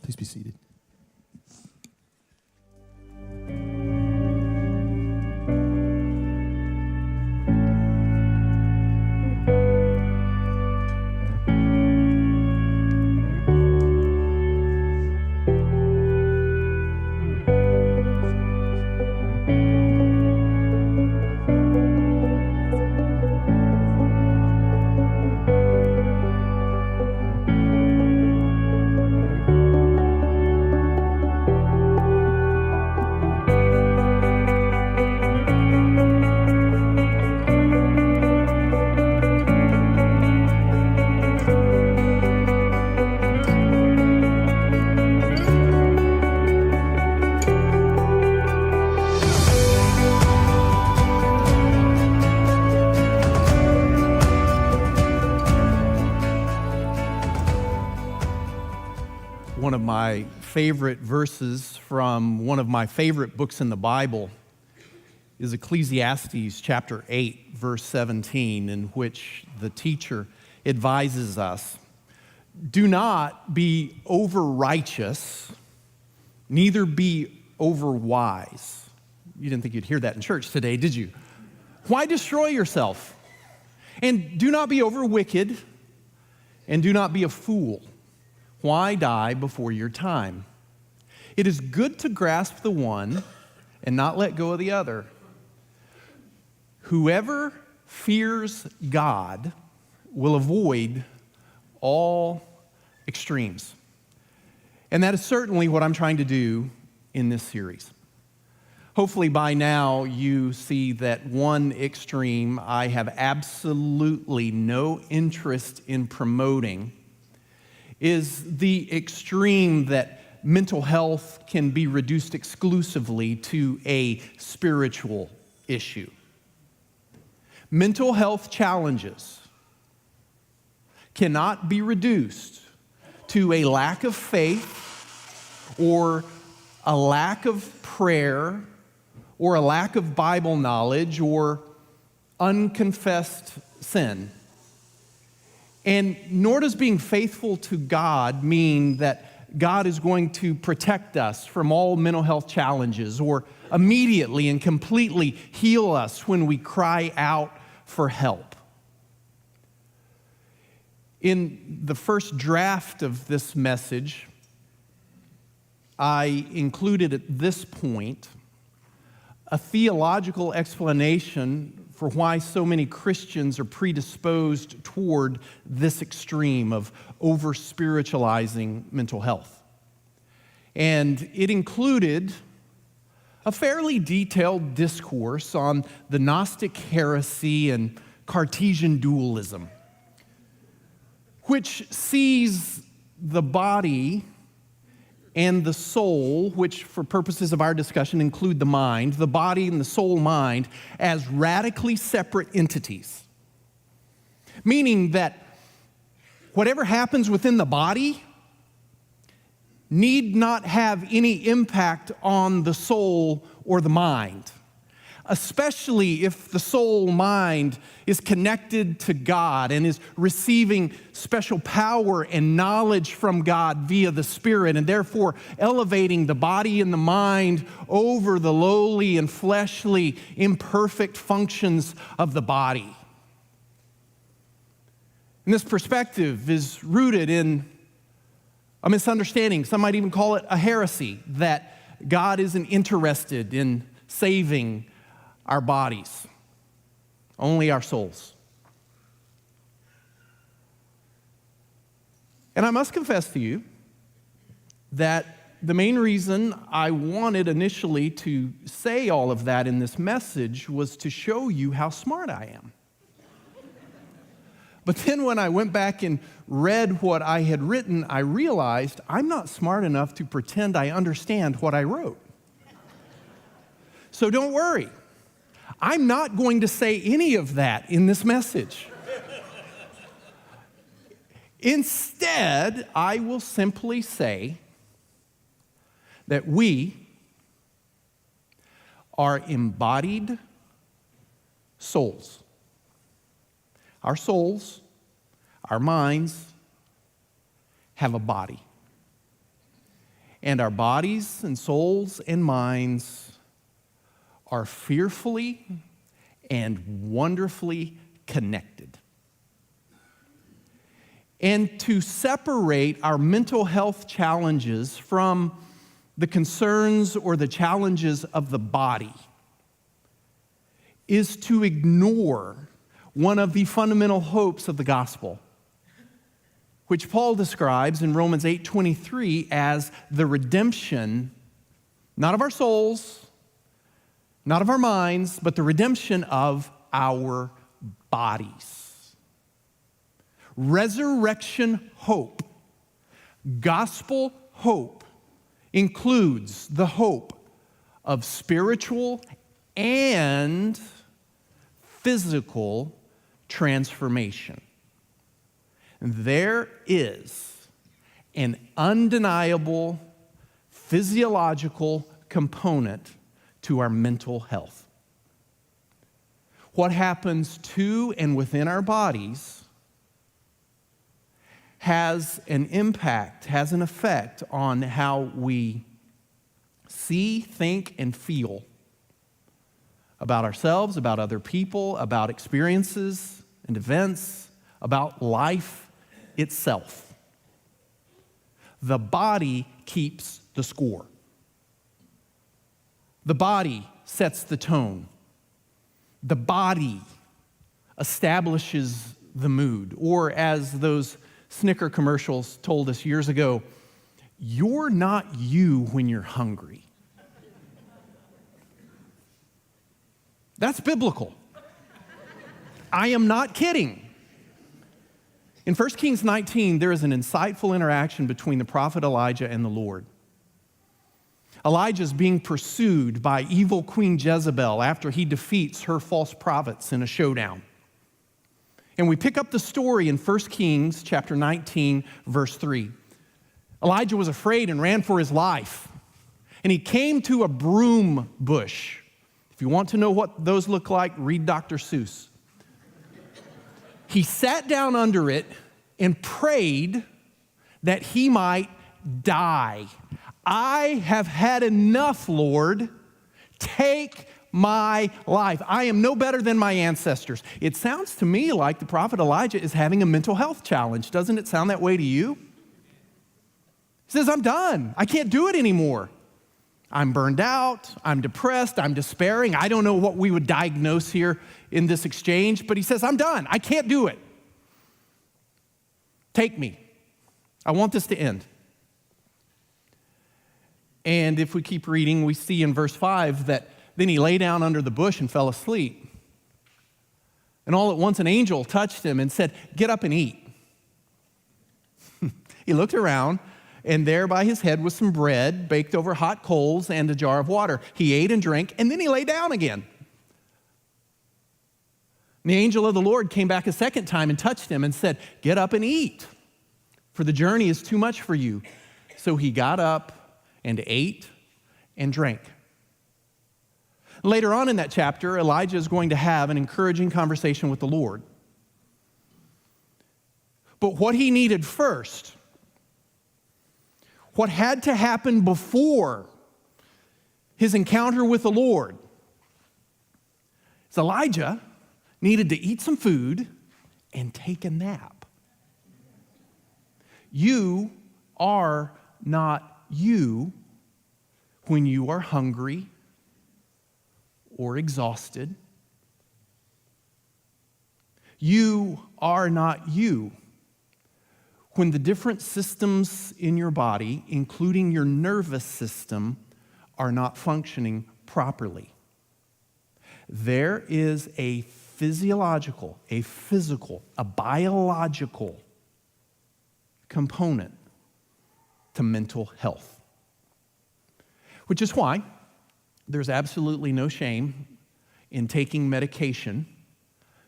Please be seated. One of my favorite verses from one of my favorite books in the Bible is Ecclesiastes chapter 8, verse 17, in which the teacher advises us, "Do not be over-righteous, neither be over-wise." You didn't think you'd hear that in church today, did you? Why destroy yourself? And do not be over-wicked, and do not be a fool. Why die before your time? It is good to grasp the one and not let go of the other. Whoever fears God will avoid all extremes. And that is certainly what I'm trying to do in this series. Hopefully by now you see that one extreme I have absolutely no interest in promoting is the extreme that mental health can be reduced exclusively to a spiritual issue. Mental health challenges cannot be reduced to a lack of faith or a lack of prayer or a lack of Bible knowledge or unconfessed sin. And nor does being faithful to God mean that God is going to protect us from all mental health challenges or immediately and completely heal us when we cry out for help. In the first draft of this message, I included at this point a theological explanation for why so many Christians are predisposed toward this extreme of over-spiritualizing mental health. And it included a fairly detailed discourse on the Gnostic heresy and Cartesian dualism, which sees the body and the soul, which for purposes of our discussion include the mind, the body and the soul mind, as radically separate entities. Meaning that whatever happens within the body need not have any impact on the soul or the mind, especially if the soul mind is connected to God and is receiving special power and knowledge from God via the Spirit, and therefore elevating the body and the mind over the lowly and fleshly, imperfect functions of the body. And this perspective is rooted in a misunderstanding, some might even call it a heresy, that God isn't interested in saving our bodies, only our souls. And I must confess to you that the main reason I wanted initially to say all of that in this message was to show you how smart I am. But then when I went back and read what I had written, I realized I'm not smart enough to pretend I understand what I wrote. So don't worry. I'm not going to say any of that in this message. Instead, I will simply say that we are embodied souls. Our souls, our minds, have a body. and our bodies and souls and minds are fearfully and wonderfully connected. And to separate our mental health challenges from the concerns or the challenges of the body is to ignore one of the fundamental hopes of the gospel, which Paul describes in Romans 8:23 as the redemption, not of our souls, not of our minds, but the redemption of our bodies. Resurrection hope, gospel hope, includes the hope of spiritual and physical transformation. There is an undeniable physiological component to our mental health. What happens to and within our bodies has an impact, has an effect on how we see, think, and feel about ourselves, about other people, about experiences and events, about life itself. The body keeps the score. The body sets the tone. The body establishes the mood. Or as those Snicker commercials told us years ago, you're not you when you're hungry. That's biblical. I am not kidding. In 1 Kings 19, there is an insightful interaction between the prophet Elijah and the Lord. Elijah is being pursued by evil Queen Jezebel after he defeats her false prophets in a showdown. And we pick up the story in 1 Kings chapter 19, verse 3. Elijah was afraid and ran for his life. And he came to a broom bush. If you want to know what those look like, read Dr. Seuss. He sat down under it and prayed that he might die. I have had enough, Lord. Take my life. I am no better than my ancestors. It sounds to me like the prophet Elijah is having a mental health challenge. Doesn't it sound that way to you? He says, I'm done. I can't do it anymore. I'm burned out. I'm depressed. I'm despairing. I don't know what we would diagnose here in this exchange, but he says, I'm done. I can't do it. Take me. I want this to end. And if we keep reading, we see in verse 5 that then he lay down under the bush and fell asleep. And all at once an angel touched him and said, get up and eat. He looked around, and there by his head was some bread baked over hot coals and a jar of water. He ate and drank, and then he lay down again. And the angel of the Lord came back a second time and touched him and said, get up and eat, for the journey is too much for you. So he got up and ate and drank. Later on in that chapter, Elijah is going to have an encouraging conversation with the Lord. But what he needed first, what had to happen before his encounter with the Lord, is Elijah needed to eat some food and take a nap. You are not you when you are hungry or exhausted. You are not you when the different systems in your body, including your nervous system, are not functioning properly. There is a physiological, a physical, a biological component to mental health, which is why there's absolutely no shame in taking medication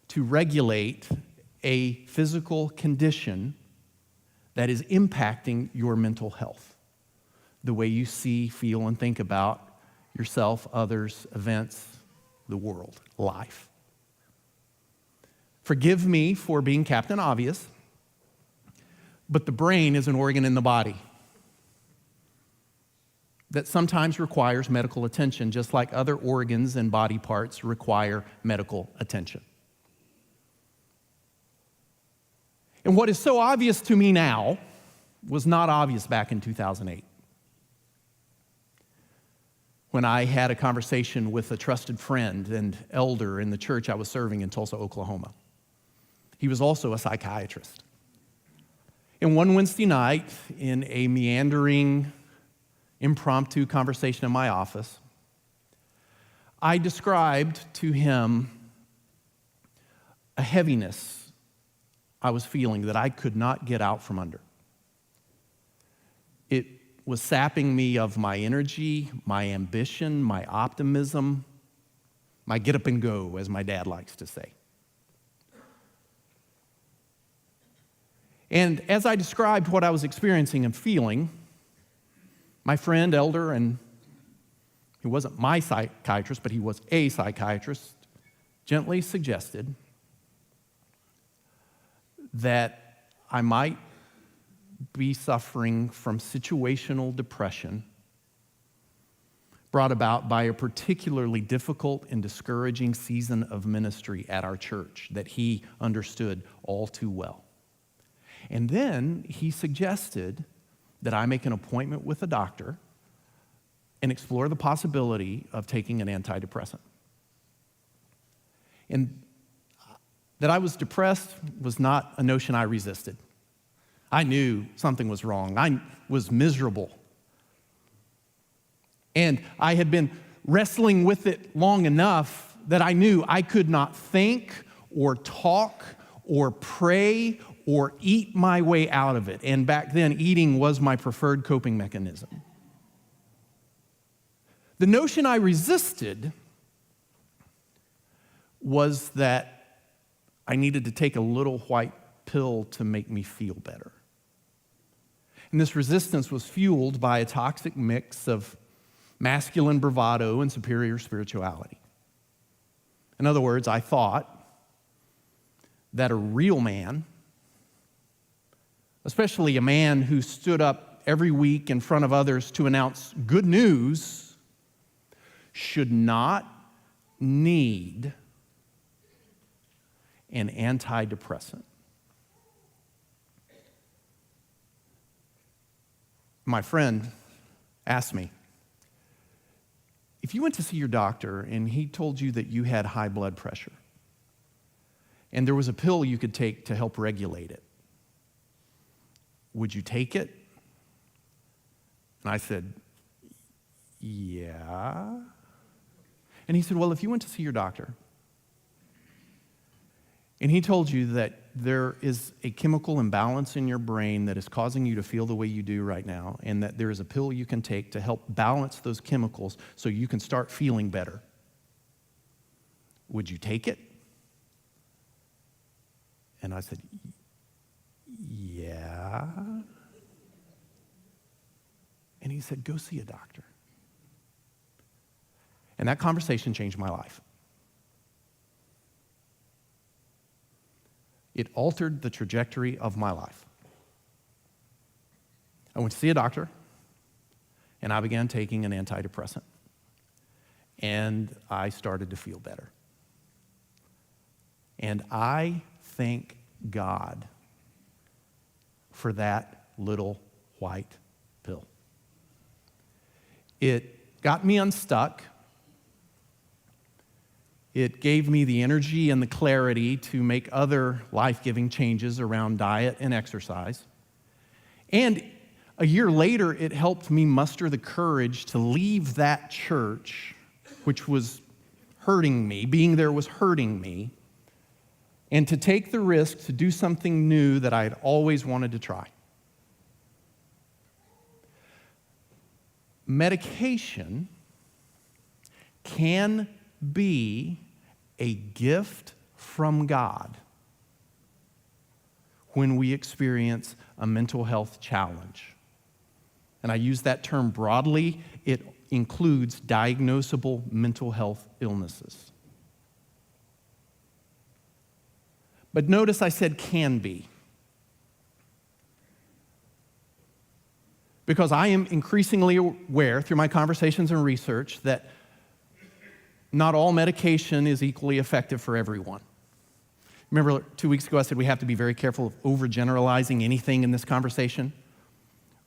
to regulate a physical condition that is impacting your mental health, the way you see, feel, and think about yourself, others, events, the world, life. Forgive me for being Captain Obvious, but the brain is an organ in the body. that sometimes requires medical attention, just like other organs and body parts require medical attention. And what is so obvious to me now was not obvious back in 2008, when I had a conversation with a trusted friend and elder in the church I was serving in Tulsa, Oklahoma. He was also a psychiatrist. And one Wednesday night, in a meandering, impromptu conversation in my office, I described to him a heaviness I was feeling that I could not get out from under. It was sapping me of my energy, my ambition, my optimism, my get up and go, as my dad likes to say. And as I described what I was experiencing and feeling, my friend, elder, and he wasn't my psychiatrist, but he was a psychiatrist, gently suggested that I might be suffering from situational depression brought about by a particularly difficult and discouraging season of ministry at our church that he understood all too well. And then he suggested that I make an appointment with a doctor and explore the possibility of taking an antidepressant. And that I was depressed was not a notion I resisted. I knew something was wrong. I was miserable. And I had been wrestling with it long enough that I knew I could not think or talk or pray or eat my way out of it. And back then, eating was my preferred coping mechanism. The notion I resisted was that I needed to take a little white pill to make me feel better. And this resistance was fueled by a toxic mix of masculine bravado and superior spirituality. In other words, I thought that a real man, especially a man who stood up every week in front of others to announce good news, should not need an antidepressant. My friend asked me, if you went to see your doctor and he told you that you had high blood pressure and there was a pill you could take to help regulate it, would you take it? And I said, yeah. And he said, well, if you went to see your doctor and he told you that there is a chemical imbalance in your brain that is causing you to feel the way you do right now, and that there is a pill you can take to help balance those chemicals so you can start feeling better, would you take it? And I said, yeah. And he said, go see a doctor. And that conversation changed my life. It altered the trajectory of my life. I went to see a doctor, and I began taking an antidepressant. And I started to feel better. And I thank God for that little white pill. It got me unstuck. It gave me the energy and the clarity to make other life-giving changes around diet and exercise. And a year later, it helped me muster the courage to leave that church, which was hurting me. Being there was hurting me. And to take the risk to do something new that I had always wanted to try. Medication can be a gift from God when we experience a mental health challenge. And I use that term broadly. It includes diagnosable mental health illnesses. But notice I said can be. because I am increasingly aware through my conversations and research that not all medication is equally effective for everyone. Remember 2 weeks ago I said we have to be very careful of overgeneralizing anything in this conversation?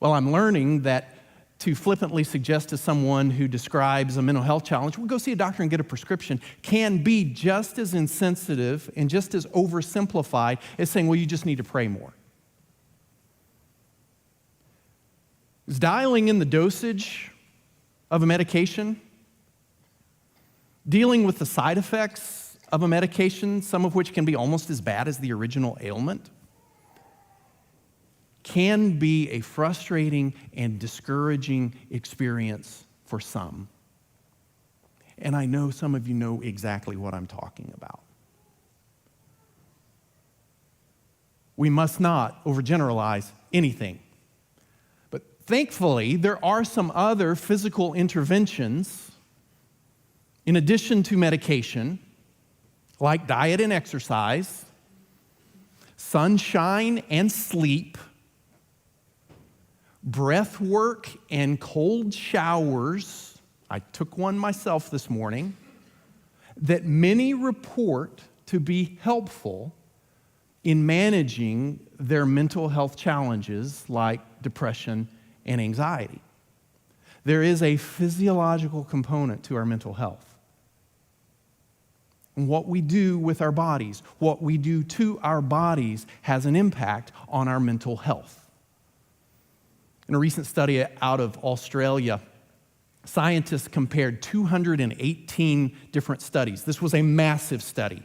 Well, I'm learning that to flippantly suggest to someone who describes a mental health challenge, well, go see a doctor and get a prescription, can be just as insensitive and just as oversimplified as saying, well, you just need to pray more. Is dialing in the dosage of a medication, dealing with the side effects of a medication, some of which can be almost as bad as the original ailment, can be a frustrating and discouraging experience for some. And I know some of you know exactly what I'm talking about. We must not overgeneralize anything. But thankfully, there are some other physical interventions in addition to medication, like diet and exercise, sunshine and sleep, breath work and cold showers. I took one myself this morning, that many report to be helpful in managing their mental health challenges like depression and anxiety. There is a physiological component to our mental health. And what we do with our bodies, what we do to our bodies, has an impact on our mental health. In a recent study out of Australia, scientists compared 218 different studies. This was a massive study.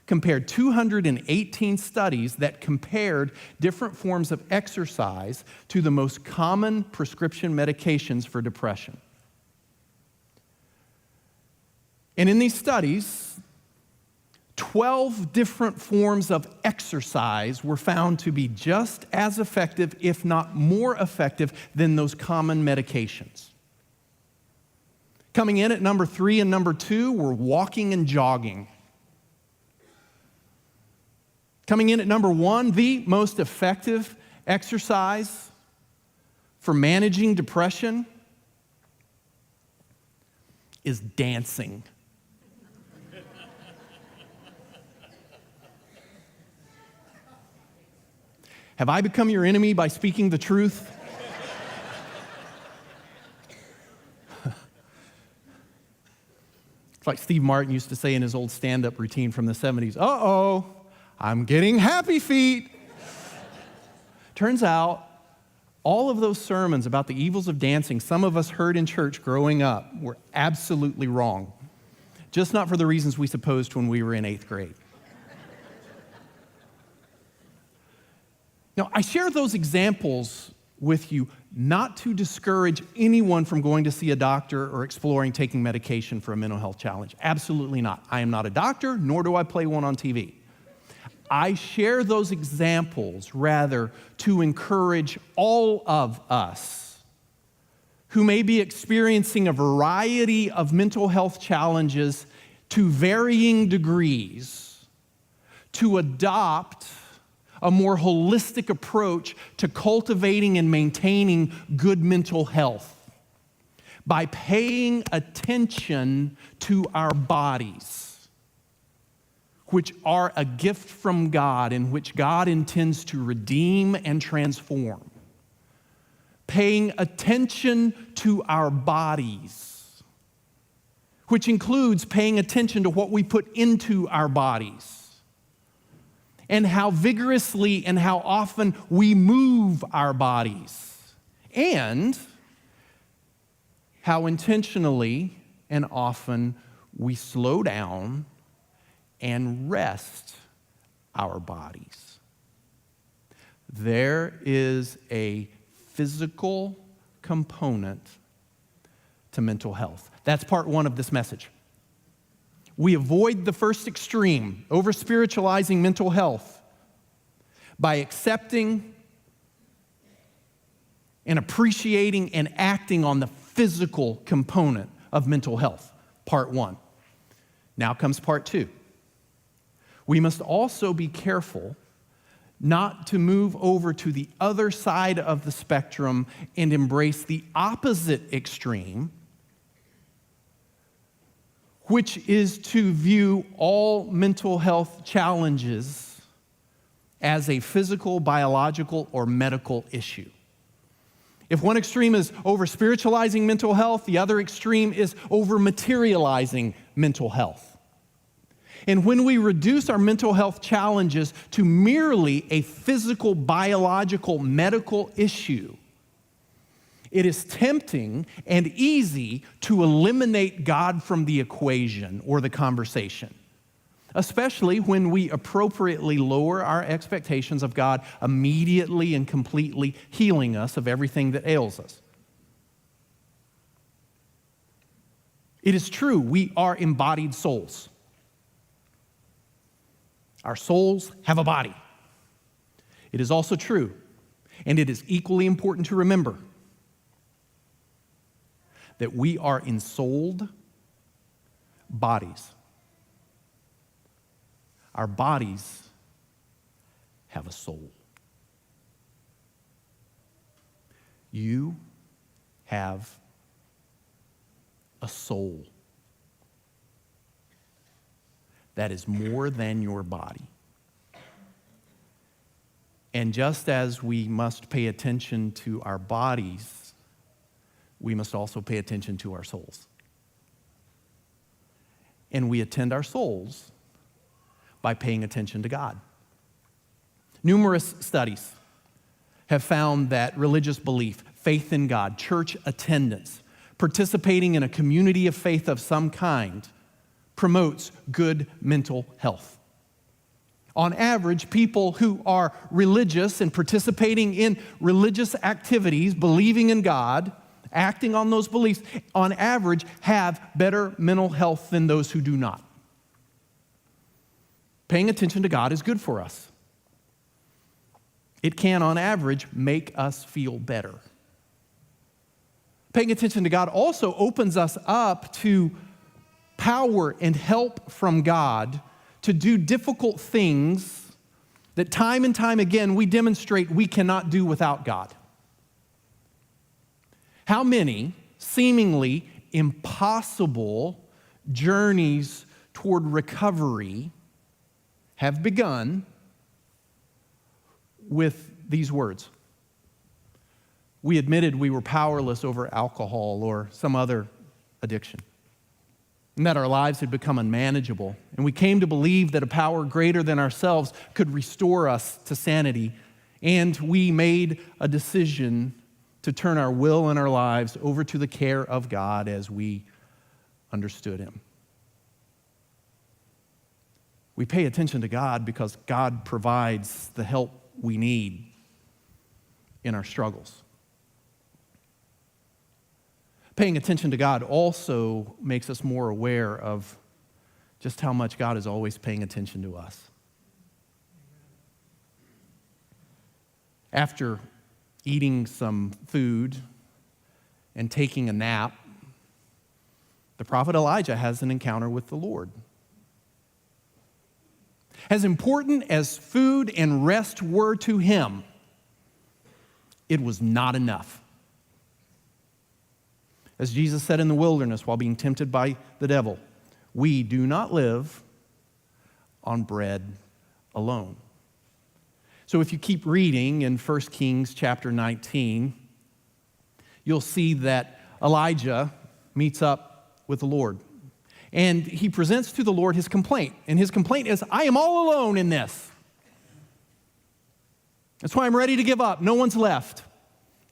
Compared 218 studies that compared different forms of exercise to the most common prescription medications for depression. And in these studies, 12 different forms of exercise were found to be just as effective, if not more effective, than those common medications. Coming in at number 3 and number 2 were walking and jogging. Coming in at number 1, the most effective exercise for managing depression is dancing. Have I become your enemy by speaking the truth? It's like Steve Martin used to say in his old stand-up routine from the 70s, uh-oh, I'm getting happy feet. Turns out, all of those sermons about the evils of dancing some of us heard in church growing up were absolutely wrong. Just not for the reasons we supposed when we were in 8th grade. Now, I share those examples with you not to discourage anyone from going to see a doctor or exploring taking medication for a mental health challenge. Absolutely not. I am not a doctor, nor do I play one on TV. I share those examples rather to encourage all of us who may be experiencing a variety of mental health challenges to varying degrees to adopt a more holistic approach to cultivating and maintaining good mental health by paying attention to our bodies, which are a gift from God in which God intends to redeem and transform. Paying attention to our bodies, which includes paying attention to what we put into our bodies, and how vigorously and how often we move our bodies, and how intentionally and often we slow down and rest our bodies. There is a physical component to mental health. That's part 1 of this message. We avoid the first extreme, over-spiritualizing mental health, by accepting and appreciating and acting on the physical component of mental health, part 1. Now comes part 2. We must also be careful not to move over to the other side of the spectrum and embrace the opposite extreme, which is to view all mental health challenges as a physical, biological, or medical issue. If one extreme is over-spiritualizing mental health, the other extreme is over-materializing mental health. And when we reduce our mental health challenges to merely a physical, biological, medical issue, it is tempting and easy to eliminate God from the equation or the conversation, especially when we appropriately lower our expectations of God immediately and completely healing us of everything that ails us. It is true, we are embodied souls. Our souls have a body. It is also true, and it is equally important to remember, that we are ensouled bodies. Our bodies have a soul. You have a soul that is more than your body. And just as we must pay attention to our bodies, we must also pay attention to our souls. And we attend our souls by paying attention to God. Numerous studies have found that religious belief, faith in God, church attendance, participating in a community of faith of some kind promotes good mental health. On average, people who are religious and participating in religious activities, believing in God, acting on those beliefs, on average, have better mental health than those who do not. Paying attention to God is good for us. It can, on average, make us feel better. Paying attention to God also opens us up to power and help from God to do difficult things that time and time again we demonstrate we cannot do without God. How many seemingly impossible journeys toward recovery have begun with these words? We admitted we were powerless over alcohol or some other addiction, and that our lives had become unmanageable. And we came to believe that a power greater than ourselves could restore us to sanity. And we made a decision to turn our will and our lives over to the care of God as we understood Him. We pay attention to God because God provides the help we need in our struggles. Paying attention to God also makes us more aware of just how much God is always paying attention to us. After eating some food and taking a nap, the prophet Elijah has an encounter with the Lord. As important as food and rest were to him, it was not enough. As Jesus said in the wilderness while being tempted by the devil, we do not live on bread alone. So if you keep reading in 1 Kings chapter 19, you'll see that Elijah meets up with the Lord. And he presents to the Lord his complaint. And his complaint is, I am all alone in this. That's why I'm ready to give up. No one's left.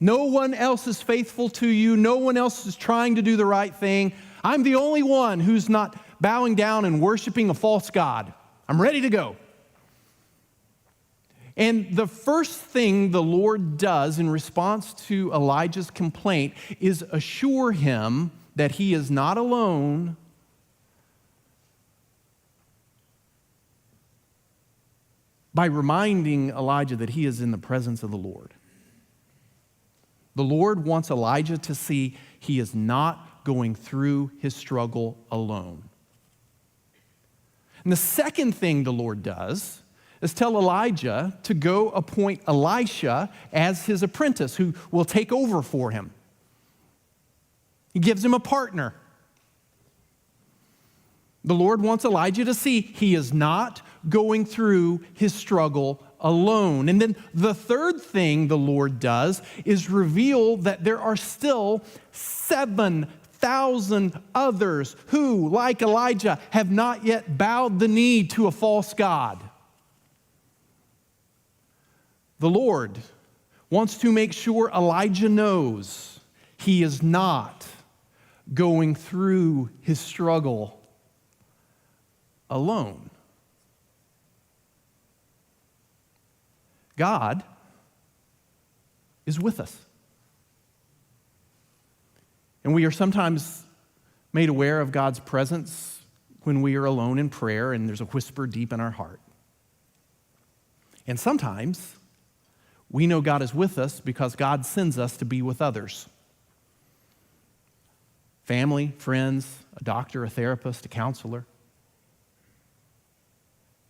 No one else is faithful to you. No one else is trying to do the right thing. I'm the only one who's not bowing down and worshiping a false god. I'm ready to go. And the first thing the Lord does in response to Elijah's complaint is assure him that he is not alone, by reminding Elijah that he is in the presence of the Lord. The Lord wants Elijah to see he is not going through his struggle alone. And the second thing the Lord does is tell Elijah to go appoint Elisha as his apprentice who will take over for him. He gives him a partner. The Lord wants Elijah to see he is not going through his struggle alone. And then the third thing the Lord does is reveal that there are still 7,000 others who, like Elijah, have not yet bowed the knee to a false god. The Lord wants to make sure Elijah knows he is not going through his struggle alone. God is with us. And we are sometimes made aware of God's presence when we are alone in prayer and there's a whisper deep in our heart. And sometimes we know God is with us because God sends us to be with others. Family, friends, a doctor, a therapist, a counselor.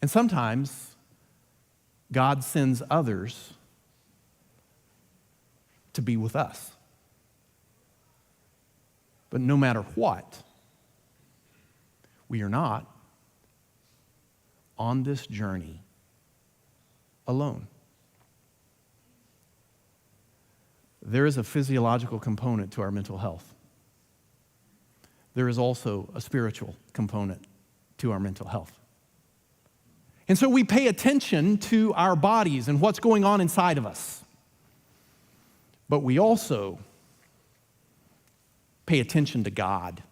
And sometimes God sends others to be with us. But no matter what, we are not on this journey alone. There is a physiological component to our mental health. There is also a spiritual component to our mental health. And so we pay attention to our bodies and what's going on inside of us. But we also pay attention to God,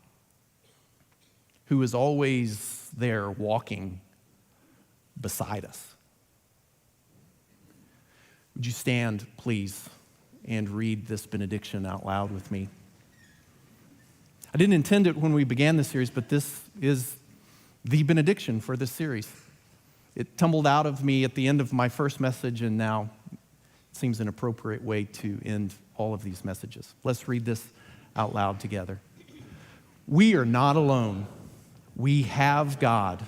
who is always there walking beside us. Would you stand, please, and read this benediction out loud with me? I didn't intend it when we began this series, but this is the benediction for this series. It tumbled out of me at the end of my first message, and now it seems an appropriate way to end all of these messages. Let's read this out loud together. We are not alone. We have God,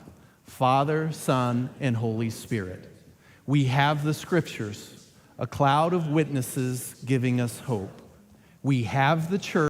Father, Son, and Holy Spirit. We have the Scriptures, a cloud of witnesses giving us hope. We have the church.